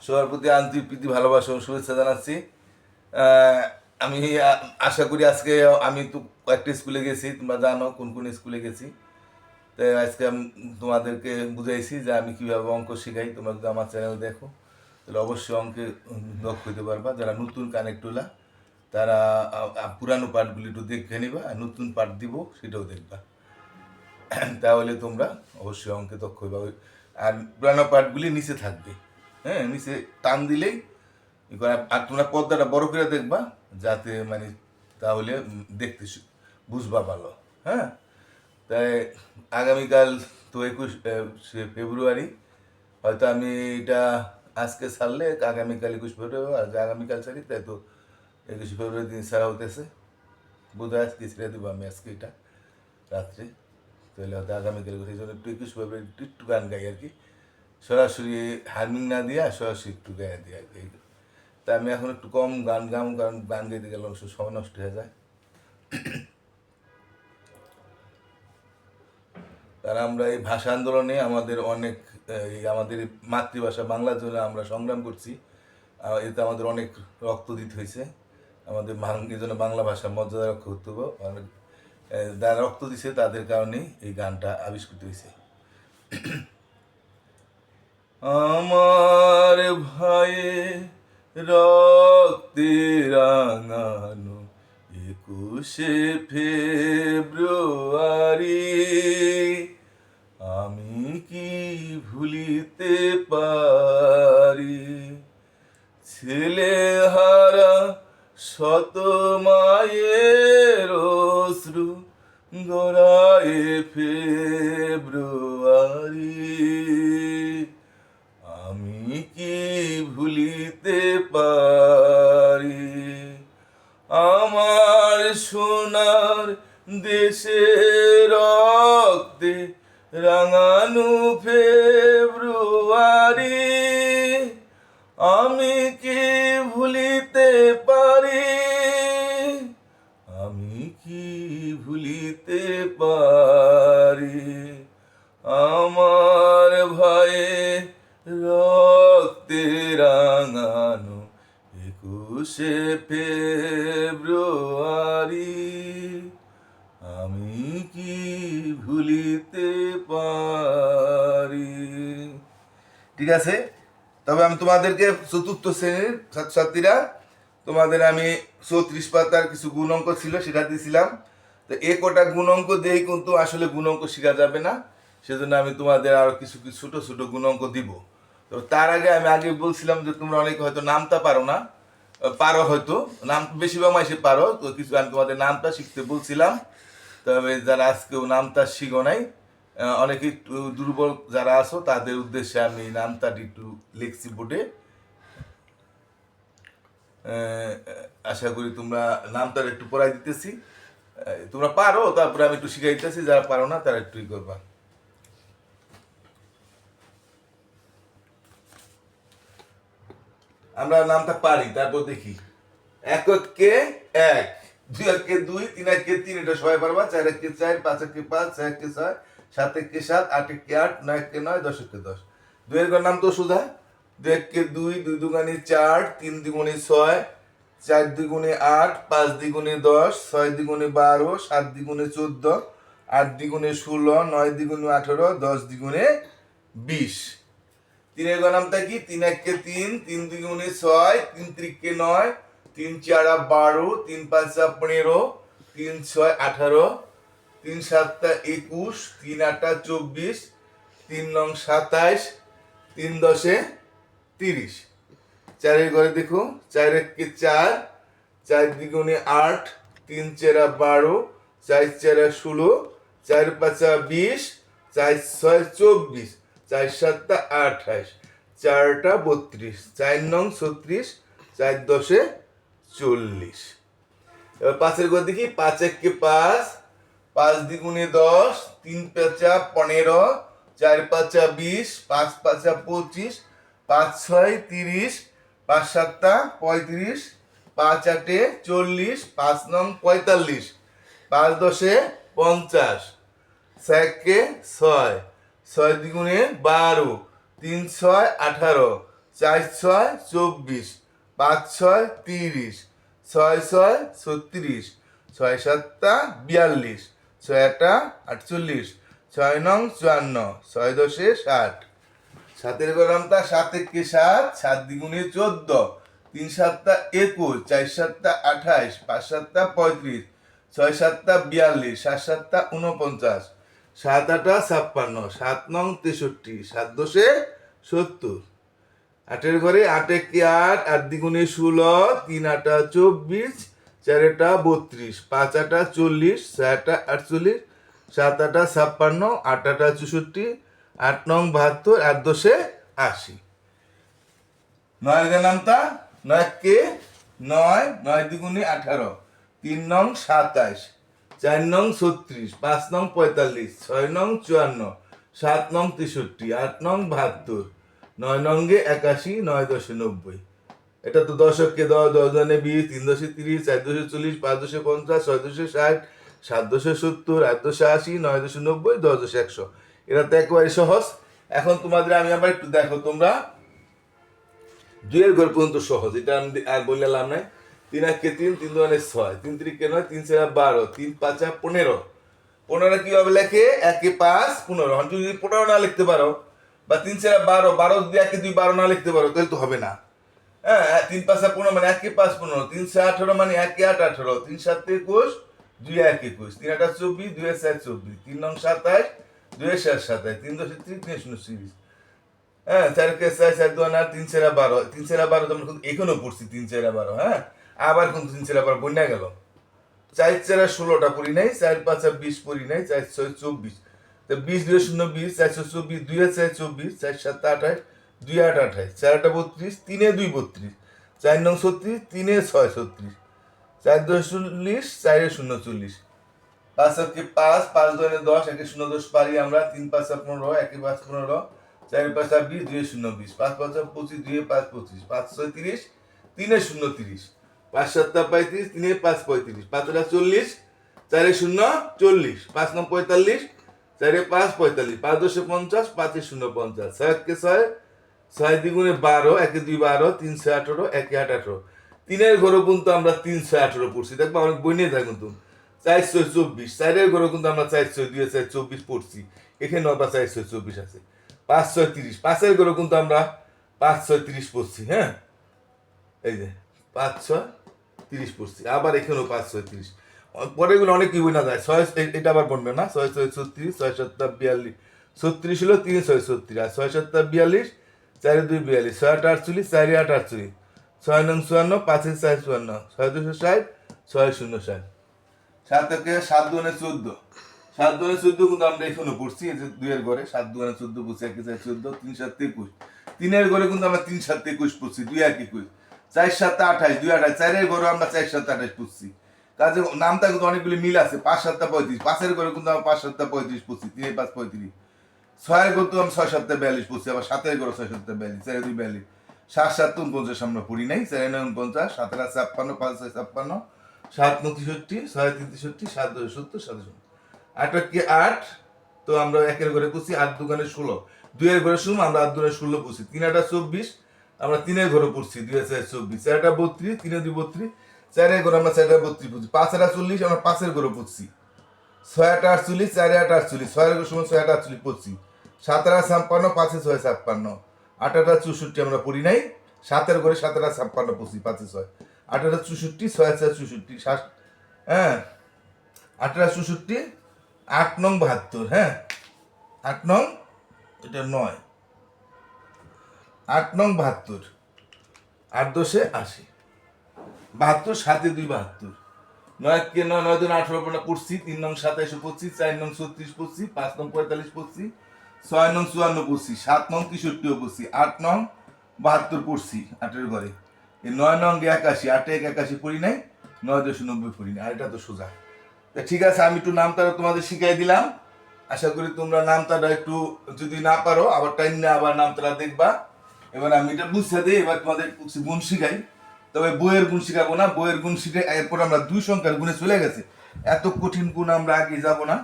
সবার প্রতি আন্তরিক প্রীতি ভালোবাসা ও শুভেচ্ছা জানাচ্ছি। আমি আশা করি আজকে আমি তো কয়েকটা স্কুলে গেছি, তোমরা জানো কোন কোন স্কুলে গেছি। তাই আজকে আমি তোমাদেরকে বুঝাইছি যে আমি কীভাবে অঙ্ক শেখাই। তোমরা যদি আমার চ্যানেল দেখো তাহলে অবশ্যই অঙ্কে দক্ষ হতে পারবা। যারা নতুন কানেক্টলা তারা পুরানো পাঠগুলি একটু দেখে নিবা, আর নতুন পাঠ দিব সেটাও দেখবা, তাহলে তোমরা অবশ্যই অঙ্কে দক্ষ হইবা। আর পুরানো পাঠগুলি নিচে থাকবে, হ্যাঁ, নিচে টান দিলেই আর তোমরা পর্দাটা বড় করে দেখবা, যাতে মানে তাহলে দেখতে বুঝবা ভালো। হ্যাঁ, তাই আগামীকাল তো 21 ফেব্রুয়ারি, হয়তো আমি এটা আজকে ছাড়লে আগামীকাল 21 ফেব্রুয়ারি, আর আগামীকাল ছাড়ি তাই তো 21 ফেব্রুয়ারি দিন ছাড়া হতেছে। বোধহয় আজকে ছেড়ে দেবো আমি আজকে এটা রাত্রে, তাহলে হয়তো আগামীকাল সেই জন্য একটু 21 ফেব্রুয়ারি একটু গান গাই আর কি, সরাসরি হার্মিং না দিয়া সরাসরি একটু গায়ে দিই আর কি। তা আমি এখন একটু কম গান গাম, কারণ গান গাইতে গেলে অবশ্য সময় নষ্ট হয়ে যায়। কারণ আমরা এই ভাষা আন্দোলনে আমাদের অনেক আমাদের মাতৃভাষা বাংলার জন্য আমরা সংগ্রাম করছি, এতে আমাদের অনেক রক্ত দিতে হয়েছে। আমাদের এই জন্য বাংলা ভাষা মর্যাদা রক্ষা করতে হবে। যারা রক্ত দিছে তাদের কারণেই এই গানটা আবিষ্কৃত হয়েছে। আমার ভাইয়ে রক্তে রাঙানো 21 ফেব্রুয়ারি, আমি কি ভুলিতে পারি? ছেলে হারা শত মায়ের অশ্রু গড়ায় ফেব্রুয়ারি, আমি কি ভুলিতে পারি? আমার সোনার দেশে রক্তে রাঙানো ফেব্রুয়ারি, আমি কি ভুলিতে পারি? আমি কি ভুলিতে পারি? আমার ভাইয়ে রক্তে রাঙানো 21 ফেব্রুয়ারি, আমি কি ভুলিতে পারি? ঠিক আছে, তবে আমি তোমাদেরকে চতুর্থ শ্রেণীর ছাত্রছাত্রীরা তোমাদের আমি 34 পাতার কিছু গুণ অঙ্ক ছিল সেটা দিয়েছিলাম। তো এ কটা গুণ অঙ্ক দিয়েই কিন্তু আসলে গুণ অঙ্ক শেখা যাবে না, সেজন্য আমি তোমাদের আরো কিছু কিছু ছোট ছোট গুণ অঙ্ক দিব। তো তার আগে আমি আগে বলছিলাম যে তোমরা অনেকে হয়তো নামটা পারো না, পারো হয়তো নাম, বেশিরভাগ মাসে পারো, তো কিছু আমি তোমাদের নামটা শিখতে বলছিলাম। তবে যারা আজকেও নামটা শিখো নাই, অনেকে একটু দুর্বল যারা আছো তাদের উদ্দেশ্যে আমি নামটা একটু লিখছি বোর্ডে। আশা করি তোমরা নামটা একটু পড়াই দিতেছি, তোমরা পারো, তারপরে আমি একটু শিখাই দিতেছি, যারা পারো না তারা একটু করবা। আমরা নামটা পারি, তারপর দেখি। এক কে এক, দুই একে দুই, তিন একে তিন, এটা সবাই পারবা। চার একে চার, পাঁচ একে পাঁচ, ছয় একে ছয়, সাত একে সাত, আট একে আট, নয় একে নয়, দশ একে দশ। দুইয়ের নাম তো সোজা, দুই একে দুই, দুই দুগুণে চার, তিন দ্বিগুণে ছয়, চার দ্বিগুণে আট, পাঁচ দ্বিগুণে দশ, ছয় দ্বিগুণে 12, সাত দ্বিগুণে 14, আট দ্বিগুণে 16, নয় দ্বিগুণে 18, দশ দ্বিগুণে 20। তিনের নামটা কি? তিন একে তিন, তিন দ্বিগুণে ছয়, তিন ত্রিকে নয়, তিন চারা 12, তিন পাঁচা 15, তিন ছয় 18, তিন সাতটা 21, তিন আটটা 24, তিন নং 27, তিন দশে 30। চারের ঘরে দেখো, চার একে চার, চার দ্বিগুণে 8, তিন চেরা 12, চার চেরা 16, চার পাঁচা 20, চার ছয় 24, চার সাতটা 28, চারটা 32, চার নং 36, চার দশে 40। এবার পাঁচের ঘর দেখি, পাঁচ একে পাঁচ, পাঁচ দ্বিগুণে 10, তিন পাঁচা 15, চার পাঁচা 20, পাঁচ পাঁচা 25, পাঁচ ছয় 30, পাঁচ সাতটা 35, পাঁচ আটে 40, পাঁচ নং 45, পাঁচ দশে 50, ছয়কে ছয়, ছয় দ্বিগুণে 12, তিন ছয় 18, 4 6 24, 5 6 30, 6 6 36, 6 7 42, 6 8 48, 6 9 54, 6 10 60। সাতের গরমটা 7 একে 7, 7 দ্বিগুণে 14, 3 7 21, 4 7 28, 5 7 35, 6 7 42, 7 7 49, 7 8 56, 7 9 63, 7 10 70। আটের ঘরে 8 একে 8, 8 দ্বিগুণে 16, 3 8 24, 4 8 32, 5 8 40, 6 8 48, 7 8 56, 8 8 64, 8 9 72, 8 10 80। 9 এর নামটা 9 কে 9, 9 দ্বিগুণে 18, 3 নং 27, 4 নং 36, 5 নং 45, 6 নং 54, 7 নং 63, 8 নং 72, 9 নঙ্গে 81, 9 10 90। এটা তো দশককে 10, 10 জানে 20, 3 10 30, 4 10 40, 5 10 50, 6 10 60, 7 10 70, 8 10 80, 9 10 90, 10 10 100। এটা তো একেবারে সহজ। এখন তোমাদের আমি আবার একটু দেখো, তোমরা দুইয়ের ঘর পর্যন্ত সহজ, এটা আমি আর বললাম না। 3 1 3, 3 2 6, 3 3 9, 3 4 12, 3 5 15। 15 কিভাবে লেখে? 1 5 15। যদি 15 না লিখতে পারো, বা 3 4 12, 12 যদি 1 2 12 না লিখতে পারো, তাহলে তো হবে না। হ্যাঁ, 3 5 15 মানে 1 5 15, 3 6 18 মানে 1 8 18, 3 7 21, 2 1 21, 3 8 24, 2 4 24, 3 9 27, 2 4 27, 3 10 30, 3 0 30। হ্যাঁ, 4 কে 4, 4 2 9, 3 4 12, 3 4 12 তোমরা কিন্তু এখনো পড়ছি 3 4 12। হ্যাঁ, আবার কিন্তু 3 4 12 বন্যা গেল। 4 4 16টা পড়ি নাই, 4 5 20 পড়ি নাই, 4 6 24, তো 20 2 0 20, 4 24, 2 4 24, 4 7 28, 2 8 28, 4 8 32, 3 2 32, 4 9 36, 3 6 36, 4 2 40, 4 0 40। 5 7 5, 5 2 10, 1 0 10 পারি আমরা, 3 5 15, 1 5 15, 4 5 20, 2 0 20, 5 5 25, 2 5 25, 5 6 30, 3 0 30, 5 7 35, 3 5 35, 5 40, 4 0 40, 5 9 45, 4 5 45, 5 10 50, 5 0 50, 6 কে 6, 6 দ্বিগুণে 12, 1 2 12, 3 6 18, 1 8 18। 3 এর ঘরে কিন্তু আমরা 3 6 18 পড়ছি, দেখবা অনেক বই নিয়ে থাকুন তুমি। 4 6 24, 4 এর ঘরে কিন্তু আমরা 4 6 2 4 24 পড়ছি, এখানে আবার 4 6 24 আছে। 5 6 30, 5 এর ঘরে কিন্তু আমরা 5 6 30 পড়ছি। হ্যাঁ, এই যে 5 6 30 পড়ছি, আবার এখানেও 5 6 30। পরে এগুলো অনেক কি বই না যায়, 6 এটা আবার বলবে না। 6 6 36, 6 7 42, 36 হলো 3 6 36, আর 6 7 42, 4 2 42, 6 8 48, 4 8 48, 6 9 54, 5 4 54, 6 2 60, 6 0 60। 7 থেকে 7 2 14, 7 2 14 কিন্তু আমরা এখনো পড়ছি, এই যে 2 এর ঘরে 7 2 14 পড়ছি, 1 4 14, 3 7 21। 3 এর ঘরে কিন্তু আমরা 3 7 21 পড়ছি, 2 1 21, 4 7 28, 2 28, 4 এর ঘরে আমরা 4 7 28 পড়ছি। কাজে নামটা কিন্তু অনেকগুলি মিল আছে। 5 7 35, 5 এর ঘরে কিন্তু আমরা 5 7 35 পড়ছি, 3 5 35। 6 এর ঘরে তো আমরা 6 7 42 পড়ছি, আবার 7 এর ঘরে 6 7 42, 4 2 42, 7 7 49 আমরা পড়ি নাই, 4 9 49, 7 8 56, 5 6 56, 7 9 63, 6 3 63, 7 2 70, 7 0। 8 কি 8, তো আমরা 1 এর ঘরে পড়ছি, 8 দুগানে 16, 2 এর ঘরে শুম আমরা 8 দুগানে 16 পড়ছি, 3 8 24, আমরা 3 এর ঘরে পড়ছি, 2 4 24, 4 32, 3 2 32, 4 এর ঘরে আমরা 4 32 পড়ছি, 5 40, আমরা 5 এর ঘরে পড়ছি, 6 8 48, 4 8 48, 6 এর ঘরে শুম 6 8 48 পড়ছি, 7 8 56, 5 6 56, 8 8 64 আমরা পড়ি নাই, 7 এর ঘরে 7 8 56 পড়ছি, 5 6, 8 8 64, 6 4 64, হ্যাঁ 8 8 64, 8 নং 72। হ্যাঁ, 8 নং, এটা 9, 8 নং 72, 8 10 80, 72 7 2 72, 9 কে 9, 9 2 18 পড়া পড়ছি, 3 নং 27 পড়ছি, 4 নং 36 পড়ছি, 5 নং 45 পড়ছি, 6 নং 54 পড়ছি, 7 নং 63 পড়ছি, 8 নং 72 পড়ছি 8 এর ঘরে, এই 9 নং 81, 8 1 81 পড়ি নাই, 9 10 90 পড়ি নাই। আর এটা তো সোজা। ঠিক আছে, আমি একটু নামটা তোমাদের শিখাই দিলাম। আশা করি তোমরা নামটা একটু, যদি না পারো আবার টাইম না আবার নামটা দেখবা। এবার আমি এটা বুঝতে দিই, এবার তোমাদের গুণ শিখাই। তবে বইয়ের গুণ শিখাবো না, বইয়ের গুণ শিখে এরপর আমরা 2 সংখ্যার গুণে চলে গেছে, এত কঠিন গুণ আমরা আগে যাব না।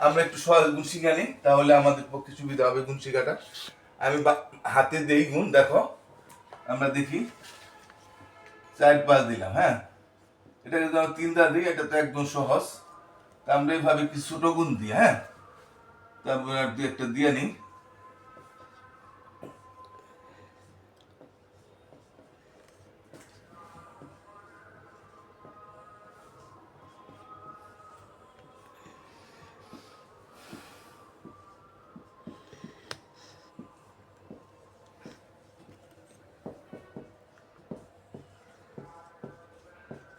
আমরা একটু সহজ গুণ শিখে নিই, তাহলে আমাদের পক্ষে সুবিধা হবে গুণ শেখাটা। আমি হাতে দেই গুণ, দেখো আমরা দেখি 4 5 দিলাম। হ্যাঁ, এটা যদি আমরা 3 দ্বারা দিই, এটা তো একদম সহজ। তা আমরা এইভাবে কিছু ছোট গুণ দিই। হ্যাঁ, তারপর আর 2 একটা দিয়ে নিই।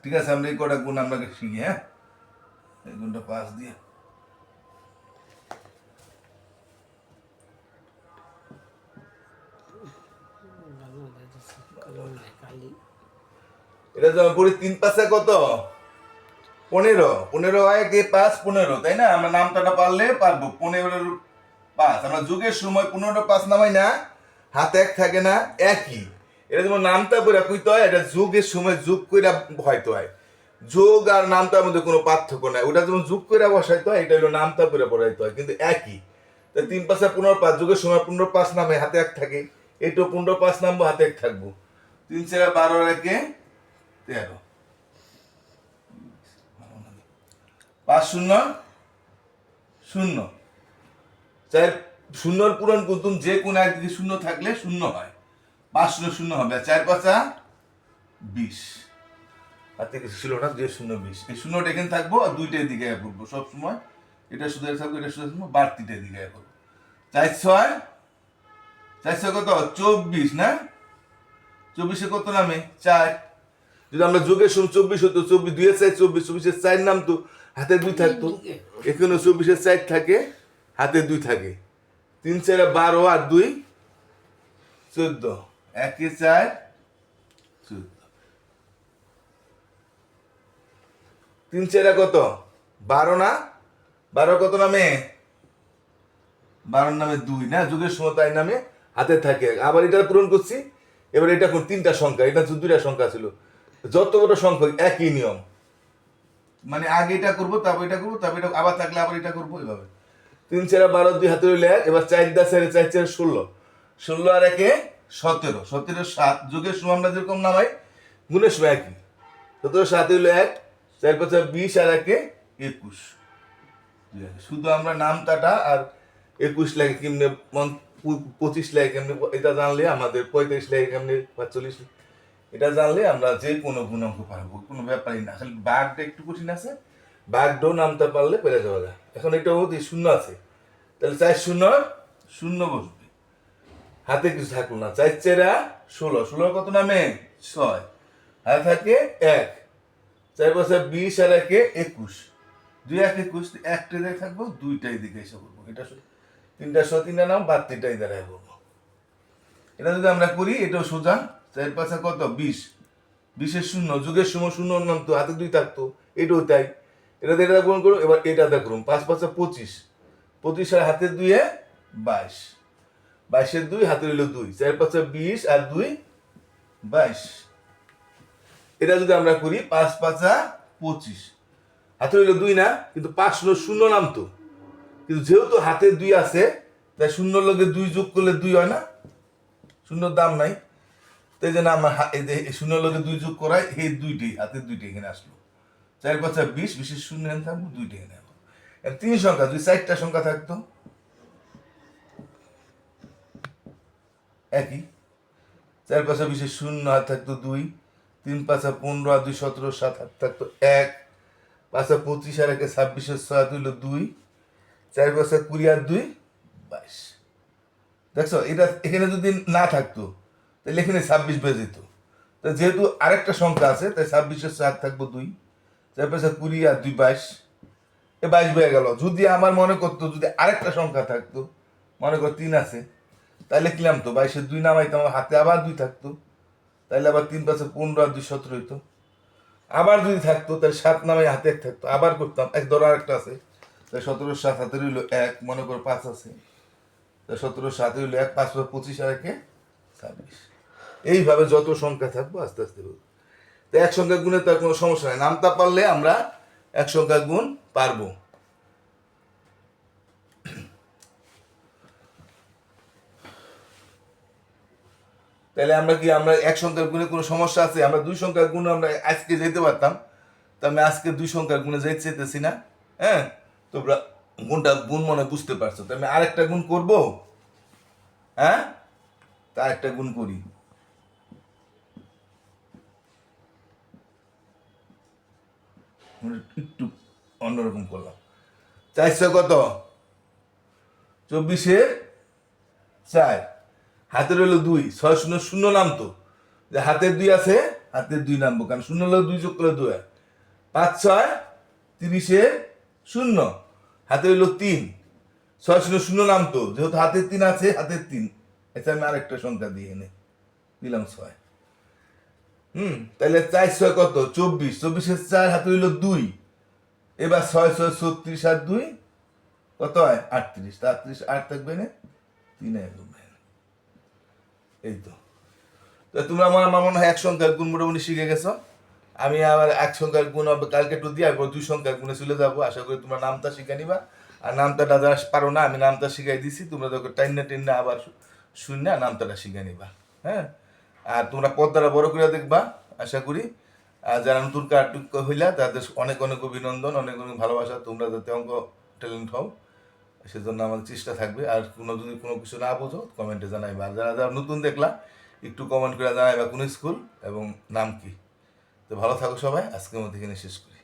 ঠিক আছে, আমরা এই কটা গুণ আমরা শিখি। হ্যাঁ, এই গুণটা 5 দিয়ে এটা যখন পড়ি 3 5 কত 15 15 হয় কে 5 15, তাই না? আমরা নামটাটা পারলে পারবো। 15 5 আমরা যোগের সময় 15 5 নামাই না, হাতে 1 থাকে না, একই। এটা যেমন নামটা পড়ে কইতে হয়, এটা যোগের সময় যোগ কইরা হয়তো হয়। যোগ আর নামটার মধ্যে কোনো পার্থক্য নাই। ওটা যেমন যোগ কইরা বসাইতে হয়, এটা হলো নামটা পড়ে পড়াইতে হয়, কিন্তু একই। তো 3 5 15 5 যোগের সময় 15 5 নামে, হাতে 1 থাকে। এইটাও 15 5 নামবো, হাতে 1 থাকবো। 3 4 12 একে 13, 5 0 0। 4 শূন্যর পূরণ করতুম, যে কোনো একদিকে শূন্য থাকলে শূন্য হয়। 5 0 0 হবে, আর 4 5 20। হাতে কিছু ছিল না, যে 0 20, এই শূন্যটা এখানে থাকবো, আর দুইটার দিকে করবো সবসময়। এটা শুধু থাকবো, এটা শুধু থাকবো, বাড়তিটার দিকে করবো। 4 6 4 6 কত 24 না? 24 কত নামে 4। যদি আমরা যোগের সময় 24 হতো, 24 2 4 24, 24 4 নামতো, হাতে 2 থাকতো। এখানে 24 4 থাকে, হাতে 2 থাকে। 3 4 12 আর 2 14, 1 4 14। 3 4 কত 12 না? 12 কত নামে? 12 নামে 2 না? যুগের সময় তাই নামে, হাতে থাকে। আবার এটা পূরণ করছি। এবার এটা কোন 3টা সংখ্যা, এটা 2টা সংখ্যা ছিল। যত বড় সংখ্যা একই নিয়ম, মানে আগে এটা করবো, তারপর এটা করবো, তারপর এটা আবার থাকলে আবার এটা করবো, এইভাবে। 3 4 12 2 হাতে রইলে 1। এবার 4 10 4 4 16, 16 আর 1 17, 17 7। যুগের সময় আমরা যেরকম নামাই, গুণের সময় একই। 17 7 হইলো 1, 4 5 20 আর 1 21। শুধু আমরা নামটাটা আর 21 লাগে কেমনে, 25 লাগে কেমনে, এটা জানলে আমাদের 35 লাগে কেমনে, 45, এটা জানলে আমরা যে কোনো গুণাঙ্ক পারবো, কোনো ব্যাপারই না। খালি বাঘটা একটু কঠিন আছে, বাঘটাও নামতে পারলে পেরে যাওয়া যায়। এখন এটা হতে শূন্য আছে, তাহলে 4 0 0 বসবে, হাতে কিছু থাকলো না। 4 4 16, 16 কত নামে 6, হাতে থাকে 1। 4 5 20 আর 1 21, 2 1 21, একটাই দিকে থাকবো, দুইটাই দিকে এসে করবো। এটা 3টা 3টা নাম, বাড়তিটাই দ্বারাই করবো। এটা যদি আমরা করি, এটাও সোজা। 4 5 কত 20, 20 শূন্য, যুগের সময় শূন্য নামতো, হাতে 2 থাকতো, এটাও তাই। এটা এটা গুণ করুন, এবার এটা দেখুন 5 5 25, 25 আর হাতে 2 22, 22 2 হাতে হইল 2, 4 5 20 আর 2 22। এটা যদি আমরা করি 5 5 25, হাতে হইল 2 না, কিন্তু 5 শূন্য নামতো, কিন্তু যেহেতু হাতে 2 আছে, তাই শূন্যর লগে 2 যোগ করলে 2 হয় না, শূন্যর দাম নাই। তাই জন্য আমার শূন্যর লগে 2 যোগ করাই, এই দুইটাই হাতে, দুইটা এখানে আসলো। 4 5 20, 20 শূন্য এখানে থাকবো, দুইটা এখানে আসবো। 3 সংখ্যা, যদি 4টা সংখ্যা থাকতো একই। 4 5 20 শূন্য, হাত থাকতো 2, 3 5 15 আর 2 17, 7 হাত থাকতো 1, 5 25 আর 1 26, 6 হইল 2, 4 5 20 আর 2 22। দেখছো, এটা এখানে যদি না থাকতো, তাহলে এখানে 26 বেজে যেত। তো যেহেতু আরেকটা সংখ্যা আছে, তাই 26 4 থাকবো 2, 4 5 20 আর 2 22, এ 22 বেড়ে গেল। যদি আমার মনে করতো যদি আরেকটা সংখ্যা থাকতো, মনে কর 3 আছে, তাহলে কিলাম তো 22 2 নামাইতাম, হাতে আবার 2 থাকতো, তাহলে আবার 3 5 15 আর 2 17 হইতো। আবার যদি থাকতো, তাহলে 7 নামাই, হাতে 1 থাকতো, আবার করতাম। এক ধরো আরেকটা আছে, তাই 17 7 হাতে রইল 1, মনে কর 5 আছে, তাই 17 7 হইল 1, 5 25 আর 1 26। এইভাবে যত সংখ্যা থাকবো আস্তে আস্তে বলবো। তো এক সংখ্যা গুণে তার কোনো সমস্যা নাই, নামটা পারলে আমরা এক সংখ্যা গুণ পারবো। তাহলে আমরা এক সংখ্যার গুণে কোনো সমস্যা আছে? আমরা দুই সংখ্যার গুণে আমরা আজকে যেতে পারতাম, তো আমি আজকে দুই সংখ্যার গুণে যেতে চাইতেছি না। হ্যাঁ, তোমরা গুণটা গুণ মনে বুঝতে পারছো, তো আমি আরেকটা গুণ করব। হ্যাঁ, তা একটা গুণ করি। একটু অন্যরকম করলাম। 400 কত? 24-এর 4। হাতের হলো 2, 6 শূন্য নামতো, যে হাতের 2 আছে, হাতের 2 নামবো, কারণ শূন্য হলো 2 যোগ করে 2 হয়। 5-6-30-এর 0, হাতে হইলো 3, 6 শূন্য নামতো, যেহেতু হাতের 3 আছে, হাতের 3। আচ্ছা, আমি আরেকটা সংখ্যা দিয়ে এনে দিলাম 6। তাহলে 4-6 কত? 24, 24-এর 4, হাতে হইলো 2। এবার 6-6 36, আর 2 কত হয়? 38। 38 8 থাকবে না, 3 থাকবে। এই তো। তো তোমরা আমার মনে হয় এক সংখ্যার গুণ মোটামুটি শিখে গেছো। আমি আবার এক সংখ্যার গুণ হবে কালকে একটু দিয়ে, আর দুই সংখ্যার গুণে চলে যাবো। আশা করি তোমরা নামটা শিখে নিবা। আর নামতাটা যারা পারো না, আমি নামটা শিখাই দিছি, তোমরা যখন টাইনা আবার শুনে নামতাটা শিখে নিবা। হ্যাঁ, আর তোমরা পর্দাটা বড় করে দেখবা, আশা করি। আর যারা নতুন কার্টুন হইলা, তাদের অনেক অনেক অভিনন্দন, অনেক অনেক ভালোবাসা। তোমরা যাতে অঙ্ক ট্যালেন্ট হও, সেজন্য আমাদের চেষ্টা থাকবে। আর যদি কোনো কিছু না বোঝো, কমেন্টে জানাইবা। আর যারা যারা নতুন দেখলা, একটু কমেন্ট করে জানাইবা কোন স্কুল এবং নাম কি। তো ভালো থাকো সবাই, আজকের মধ্যে এখানে শেষ করি।